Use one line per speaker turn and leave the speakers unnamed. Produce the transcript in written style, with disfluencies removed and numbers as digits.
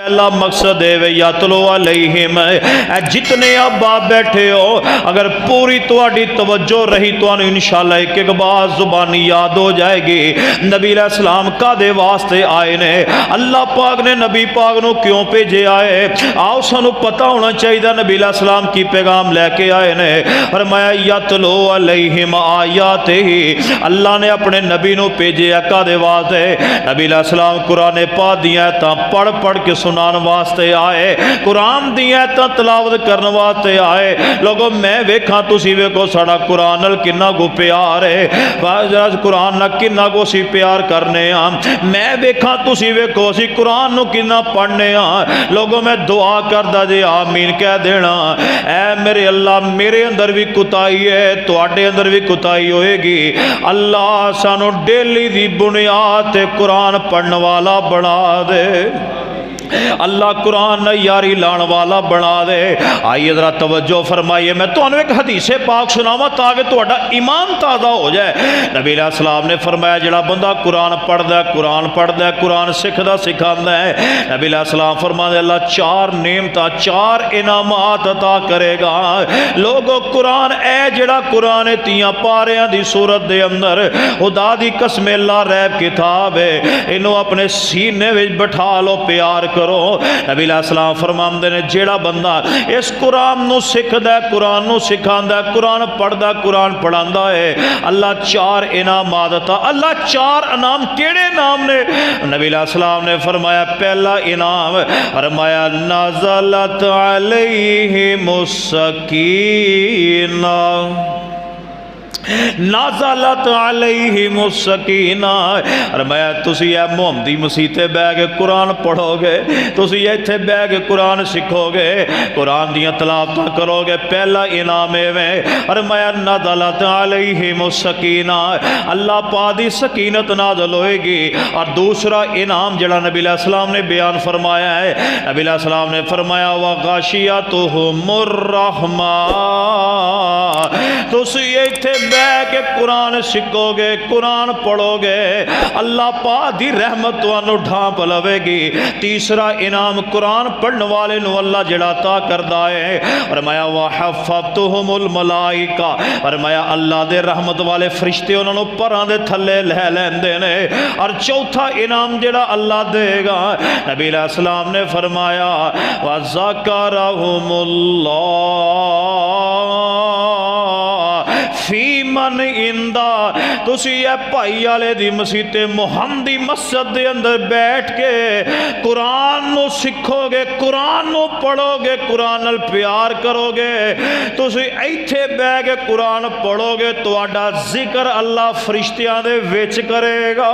پہلا مقصد ہے یاتلو علیہم، جتنے اب آپ بیٹھے ہو اگر پوری تواڈی توجہ رہی تو انشاءاللہ ایک ایک بات زبانی یاد ہو جائے گی۔ نبی علیہ السلام کا دے واسطے آئے نے، اللہ پاک نے نبی پاک نو کیوں بھیجے آئے؟ آؤ سانو پتہ ہونا چاہیے نبی علیہ السلام کی پیغام لے کے آئے نے۔ فرمایا یاتلو علیہم آیاتہ، اللہ نے اپنے نبی نو بھیجے کا دے واسطے۔ نبی علیہ السلام قرآن پاک دیاں تا پڑھ پڑھ کے سنان واسطے آئے، قرآن دی ایتاں تلاوت کرن واسطے آئے۔ لوگو میں ویکھاں تسی ویکھو ساڈا قرآن نال کنا کو پیار ہے، قرآن نال کنا کو سی پیار کرنے ہاں۔ میں ویکھاں تسی ویکھو اسی قرآن نو کنا پڑھنے ہاں۔ لوگو میں دعا کردا جے آمین کہہ دینا۔ اے میرے اللہ میرے اندر بھی کوتاہی ہے، تواڈے اندر بھی کوتاہی ہوئے گی، اللہ سانو ڈیلی دی بنیاد تے قرآن پڑھن والا بنا دے، اللہ قرآن یاری لان والا بنا دے۔ آئیے ذرا توجہ فرمائیے، میں تو ایک حدیث پاک سناواں تاکہ تہاڈا ایمان تازہ ہو جائے۔ نبی علیہ السلام نے فرمایا جڑا بندہ قرآن پڑھدا ہے، قرآن سکھدا سکھاندا ہے، نبی علیہ السلام فرماندے اللہ چار نعمتاں، چار انعامات عطا کرے گا۔ لوگو قرآن اے جڑا قرآن تیاں پاریاں دی صورت دے اندر خدا دی قسم اللہ ریب کتاب ہے، انہوں اپنے سینے وچ بٹھا لو، پیار کرو۔ نبی علیہ السلام فرماندے نے جیڑا بندہ اس قرآن نو سکھدا ہے، قرآن نو سکھاندا ہے، قرآن پڑھدا، قرآن پڑھاندا ہے، اللہ چار انعامات عطا۔ اللہ چار انعام کیڑے نام نے؟ نبی علیہ السلام نے فرمایا پہلا انعام فرمایا نازلت علیہم السکینہ، نازلت علیہم السکینہ۔ فرمایا تسی اے محمدی مسیتے بیٹھ کے قرآن پڑھو گے، تسی ایتھے بیٹھ کے قرآن سکھو گے، قرآن دیاں تلاوتاں کرو گے، پہلا انعام ہے فرمایا نازلت علیہم السکینہ، اللہ پاک دی سکینت نازل ہوئے گی۔ اور دوسرا انعام جڑا نبی علیہ السلام نے بیان فرمایا ہے، نبی علیہ السلام نے فرمایا وغاشیتہم الرحمہ، تسی ایتھے بیٹھ کے قرآن سکھو گے، قرآن پڑھو گے، اللہ پاک دی رحمت تانوں ڈھانپ لوے گی۔ تیسرا انعام قرآن پڑھن والے نو اللہ جڑا عطا کردا ہے، فرمایا وحفتہم الملائکہ، فرمایا اللہ دے رحمت والے فرشتے انہاں نو پراں دے تھلے لے لیندے نے۔ اور چوتھا انعام جڑا اللہ دے گا، نبی علیہ السلام نے فرمایا وذکرہم اللہ فی من اندہ، تسی اے بھائی والے دی مسجد محمدی مسجد دے اندر بیٹھ کے قرآن نو سکھو گے، قرآن نو پڑھو گے، قرآن نال پیار کرو گے، تسی ایتھے بیٹھ کے قرآن پڑھو گے، تہاڈا ذکر اللہ فرشتیاں دے وچ کرے گا۔